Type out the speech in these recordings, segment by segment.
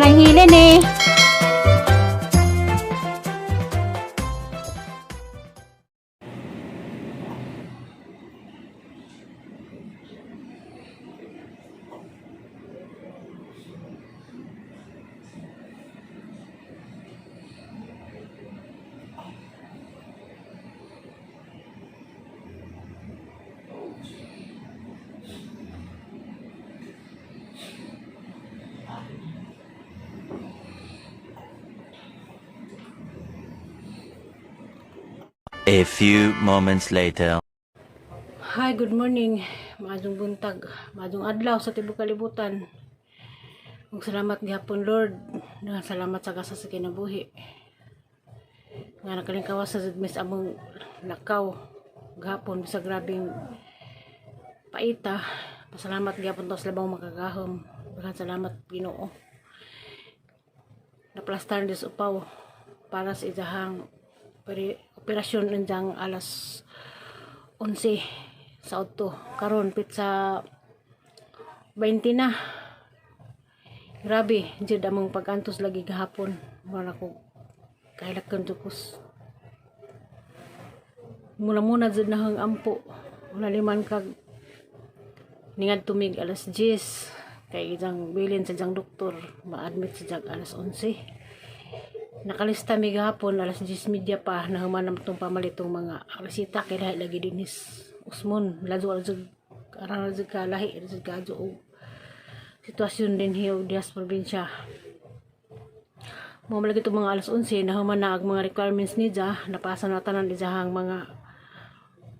lang hilin eh. A few moments later. Hi, good morning. Maadong buntag, maadong adlaw sa tibuok kalibutan. Ug salamat gihapon Lord. Nga salamat sa gasa sa kinabuhi. Nga nakalingkawas sa mis among lakaw gahapon sa grabing paita. Pasalamat gihapon to sa labang makagahom. Daghang salamat Ginoo. Naplastar dis upaw para sa idahang operasyon nandang alas 11 sa auto karon pizza 20 na. Grabe jud among pagantos lagi gahapon. Wala ko kahilakan jukos. Muna jud nahang ampo. Wala liman kag ningad tumig alas 10 kay isang bilin sa jang doktor ma-admit sa jag alas 11. Nakalista mi gahapon alas 10:30 pa na humanam tong pamalitong mga resita kay lahi lagi dinis usmon lazo arang jud ka lahi jud ka og sitwasyon din hiyo dias probinsya. Mo malagi tong mga alas 11 na human na ang mga requirements ni ja napasa na tanan ijahang mga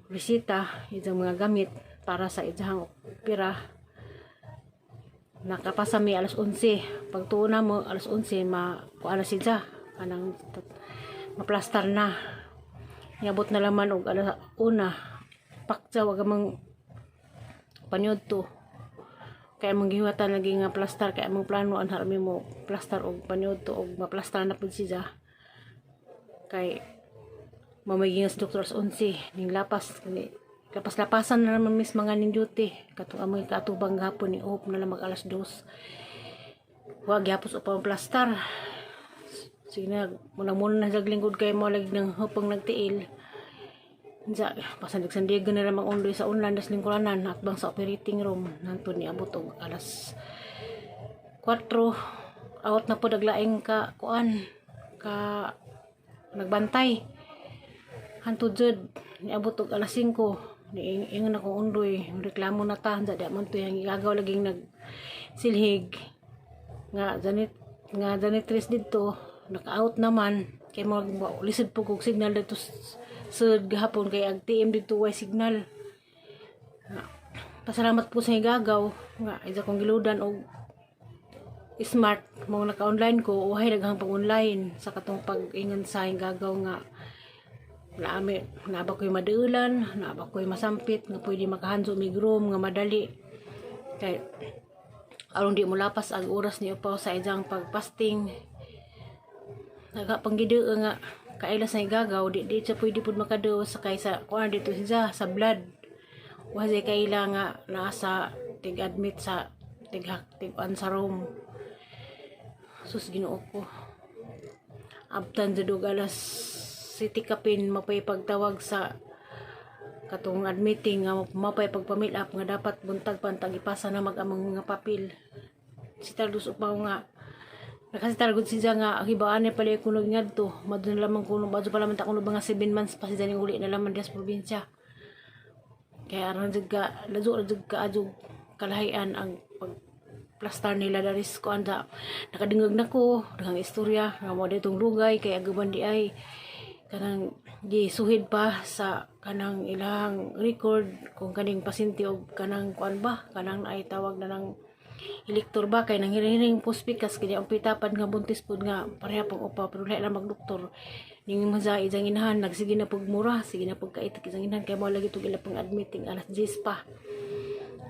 resita ijang mga gamit para sa ijahang opera. Nakapasa mi alas 11 pagtuo na mo alas 11 kuana si ja kanang maplastar na niabot na laman og alas 1 paksa wag mang panyod to kaya mong gihuwatan lagi nga plastar kaya mong plano anhar mi mo plastar og panyod to og maplastar na pud siya kay mamay sa doktor alas 11 ning lapas lapas-lapasan na naman mis mga ning duty katong amoy katubang gapon ni op na lang mag alas 2 wag yapos upang plastar. Sige na, muna na naglingkod kayo mo lagi ng hupang nagtiil. Sa pasandig-sandigan na lamang undoy sa unlan das lingkuranan at bang sa operating room nanto ni abot og alas 4 awat na po daglaing ka kuan ka nagbantay hantud jud ni abot og alas 5 ni ingon ako undoy reklamo na ta sa man to yang igagaw laging nagsilhig nga janitress didto naka-out naman kay mo lisod po kog signal dito sa gahapon kay ag TM dito way signal. Pasalamat po sa igagaw nga isa kong giludan og smart mo naka-online ko uhay daghang pag-online sa katong pag-ingon sa igagaw nga naaba ko'y madeulan naaba ko'y masampit nga pwede makahanso mig room nga madali kay aron di mo lapas ang oras ni upaw sa ijang pagpasting nagapanggido nga kailas na igagaw di siya pwede pud makado sa kaysa kuan dito siya sa blood wala kaila nga nasa tig-admit sa tig-an sa room. Sus Ginoo ko abtan jud alas city kapin mapay pagtawag sa katong admitting nga mapay pagpamil up nga dapat buntag pantag ipasa na mag-amang nga papel si Tardus upaw nga kasi targod siya nga hibaan na pala kunog ngadto madun lamang kuno badto pala man ta kuno mga 7 months pa siya ning uli na laman dias probinsya kaya aron jud ka lazo jud ka adyo kalahian ang pagplastar nila daris ko anda nakadingog nako daghang istorya nga mo ditong lugay kay agaban di ay kanang gisuhid pa sa kanang ilang record kung kaning pasyente og kanang kuan ba kanang ay tawag na ng elektor ba kay nang hiring puspikas kaya ang pitapan nga buntis pud nga pareha pang upa pero lahi lang magdoktor ning maza ijang inahan nagsige na pug mura sige na pug kait ijang inahan kay mo lagi tug ila pang admitting alas 10 pa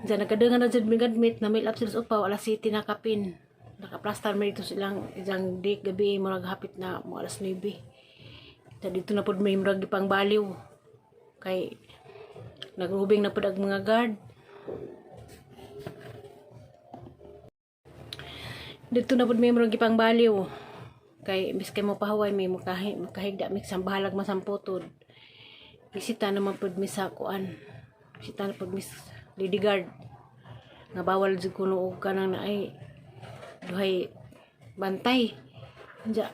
diyan nakadangan na jud mig admit na may lapses upa alas 7 na kapin nakaplastar mi dito silang ijang dik gabi mo naghapit na mo alas 9 dito na pud may murag pang baliw kay nagrubing na pud ang mga guard. Dito na pud may murag gipang baliw. Kay imbis kay mo pahuway may makahigda mi sa bahalag masamputod. Bisita naman pud mi sa kuan. Bisita na pud mi Lady Guard. Nga bawal jud kuno og kanang naay duhay bantay. Ja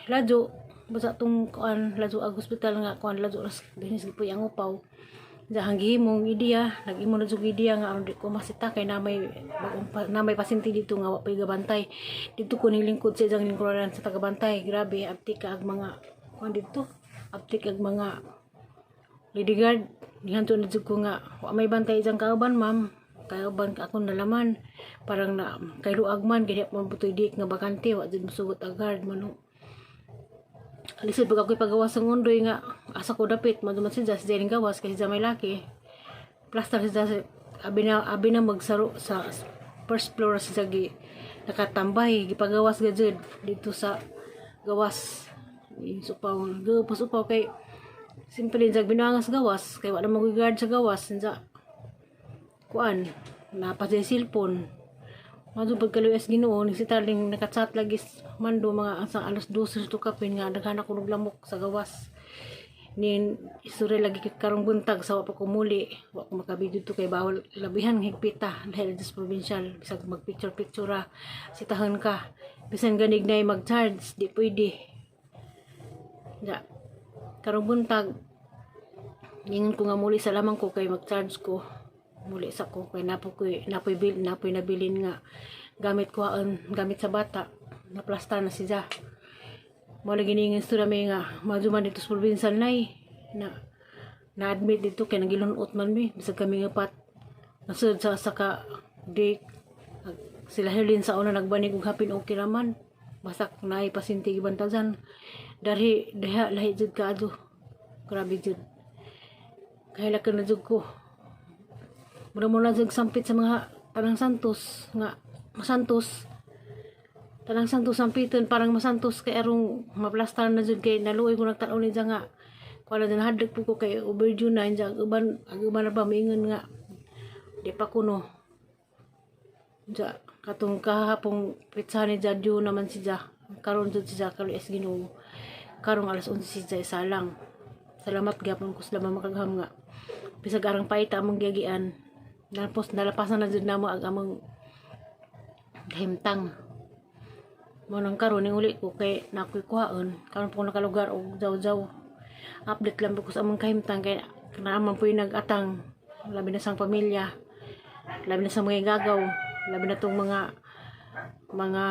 ladyo basta tong kuan ladyo ag hospital nga kuan ladyo ras dinis gipoy ang upaw. Ja hanggihimong ideya, nag-imo na jud ideya nga aron di ko masita kay namay pasyente dito nga wa pay gabantay. Dito ko ning lingkod sa jang lingkuran sa tagabantay. Grabe abtik ka ag mga kuan dito. Abtik ag mga Lady Guard. Nihanto na jud ko nga wa may bantay jang kauban ma'am. Kauban ka akong nalaman. Parang na kay luag man kaya man butoy dik nga bakante wa jud mosugot ag guard man. Alisod pag ako'y pagawas ng undoy nga asa ko dapit maduman si Jas Jening gawas kasi may laki plaster si Jas abi na magsaro sa first floor si Jagi nakatambay gipagawas gajud dito sa gawas supaw gapos upaw kay simple jag binangas gawas kay wala mag-guard sa gawas sa kuan napasay cellphone madupag kaluyas Ginoo ni si Tarling nakatsat lagi mando mga asang alas 12 to kapin nga daghan ako og lamok sa gawas ni isure lagi karong buntag sa wa pa ko muli wa ko makabidyo to kay bawal labihan higpita dahil sa provincial bisag mag picture sitahan ka bisan ganig nay mag-charge di pwede ja karong buntag ningon ko nga muli sa lamang ko kay mag-charge ko muli sa ko kay napoy nabilin nga gamit ko gamit sa bata na plasta na siya mo lagi ning istorya may nga maduman dito sa probinsya na admit dito kay nagilunot man mi bisag kami nga pat nasud sa saka di sila Herlin sa una nagbanig og hapin okay raman basta naay pasinti gibantagan dari deha lahi jud kaadto grabe jud kahila ka na jud ko mula jud sampit sa mga tanang santos nga masantos tanang santos sampiton parang masantos kay arong maplastar na jud kay naluoy ko nagtan-aw ni nga wala din hadlok po ko kay overdue na ang uban na ba mingon nga di pa kuno ja katong kahapong pitsa ni Jadyo naman siya karon jud siya kaluyas Ginoo karong alas 11 siya salang salamat gyapon ko sila makagham nga bisag arang paita among giagian nalapasan na jud namo ag among himtang mo nang karon ning uli ko kay nakoy kuhaon karon po nakalugar og jaw update lang po ko sa among kahimtang kay naaman po yung nag-atang labi na sang pamilya labi na sa mga gagaw labi na tong mga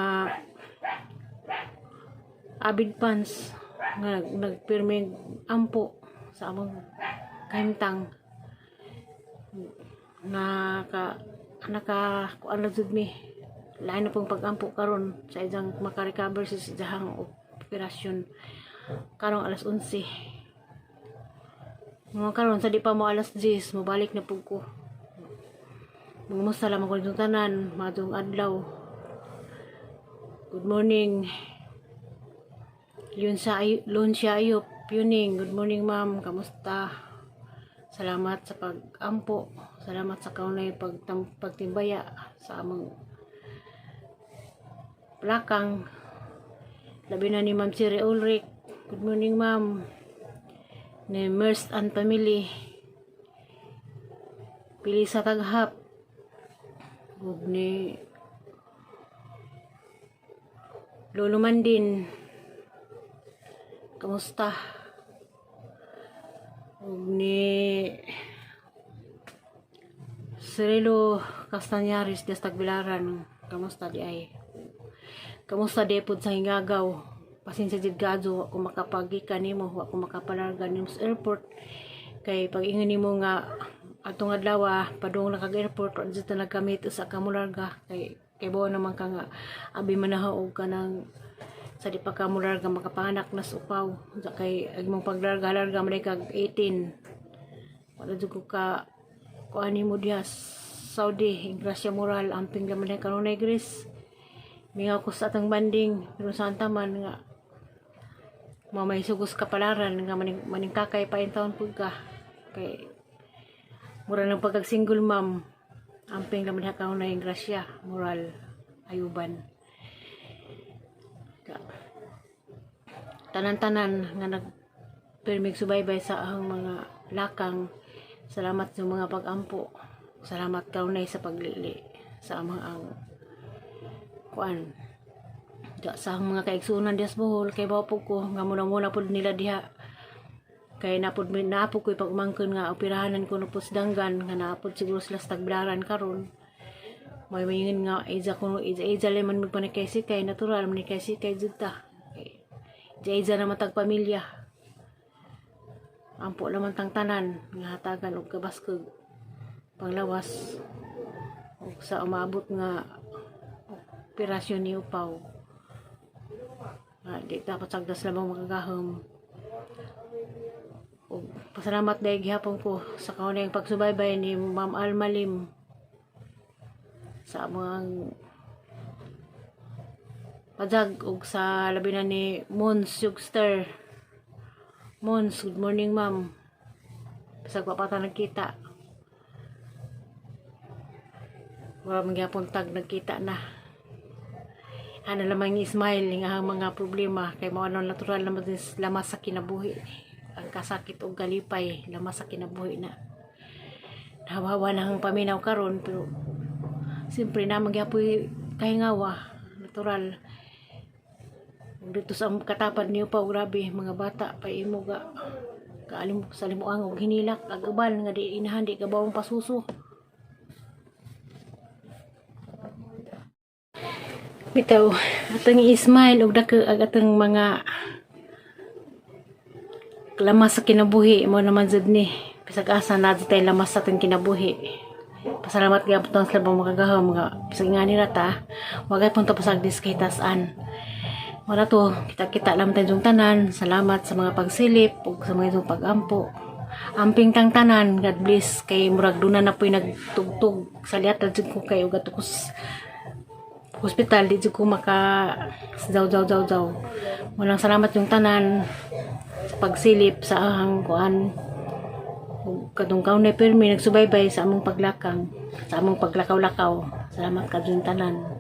avid fans nga nagpirming ampo sa among kahimtang kuan na jud mi lain na pong pagampo karon sa ijang makarecover sa jahang operasyon karong alas 11 mga karon sa di pa mo alas 10 mobalik na pug ko mumusta lang ako yung tanan madung adlaw good morning Luncia Ayop Puning good morning ma'am kamusta salamat sa pag-ampo salamat sa kaunay pagtimbaya sa among plakang labi na ni Ma'am Siri Ulrich good morning ma'am ni Merst and family pili sa taghap ug ni Lolo Mandin kamusta ug ni Cirilo Castañares des Tagbilaran kamusta di ay kamusta di pod sa hingagaw pasensya jud gadyo wa ko makapagikan nimo wa ko makapalargan nimo sa airport kay pag ingon nimo nga atong adlaw padung na kag airport wa jud na nagkamit sa kamularga kay bawa naman ka nga abi manahaw og kanang sa di pa kamularga makapanak na upaw sa kay agmong paglarga man kag 18 wala jud ko ka kuan nimo diha Saudi Gracia Moral amping laman kanunay Greece mingaw ko sa atang banding pero sa antaman nga mamay sugos kapalaran nga maning kakay pa in taon pud ka kay mura ng pagkag single mom amping laman kanunay Gracia Moral Ayuban Tanan-tanan nga nagpirmig subaybay sa ahang mga lakang. Salamat sa mga pag-ampo. Salamat kaunay sa paglili sa amang ang kuan. Sa mga kaigsunan dias Bohol kay bawpog ko nga muna pud nila diha. Kay napod ko pag umangkon nga operahanan ko no pusdanggan nga napod siguro sila sa tagbilaran karon. May mayingin nga iza lemon magpanikaysi kay natural man kay jud ta. Iza na matag pamilya. Ampo naman tang tanan nga hatagan og kabaskog panglawas ug sa umabot nga operasyon ni upaw. Di dapat sagdas lamang makagahom. O, pasalamat dahil gihapon ko sa kaunang pagsubaybay ni Ma'am Almalim sa mga padzag ug sa labi na ni Mons Yugster. Mons, good morning ma'am. Bisag papata nagkita. Wala magyapon tag nagkita na. Ano lamang smile nga ang mga problema kay mo ano natural naman lamas sa kinabuhi. Ang kasakit o galipay lamas sa kinabuhi na. Nahawawa na ang paminaw karon pero siyempre na magyapoy kahingawa natural. Dito sa katapad niyo pa grabe mga bata pa imo ga kaalim sa limuang og hinilak agubal nga di inahan di kabawong pasuso. Bitaw atong i-smile og dako atong mga lamas sa kinabuhi mo naman jud ni bisag asa na tay lamas sa atong kinabuhi. Pasalamat gyud sa labang makagahom nga bisag nga nila ta wagay punta pasag diskitasan. Wala to, kita-kita lang tayong tanan. Salamat sa mga pagsilip ug sa mga itong pag-ampo. Amping tang tanan, God bless. Kay murag doon na po'y nagtugtog. Sa liat na ko kayo gatukos hospital. Di ko maka zaw. Walang salamat yung tanan sa pagsilip sa ahang kuan. Kadung kaunay pirmi nagsubaybay sa among paglakang. Sa among paglakaw-lakaw. Salamat ka yung tanan.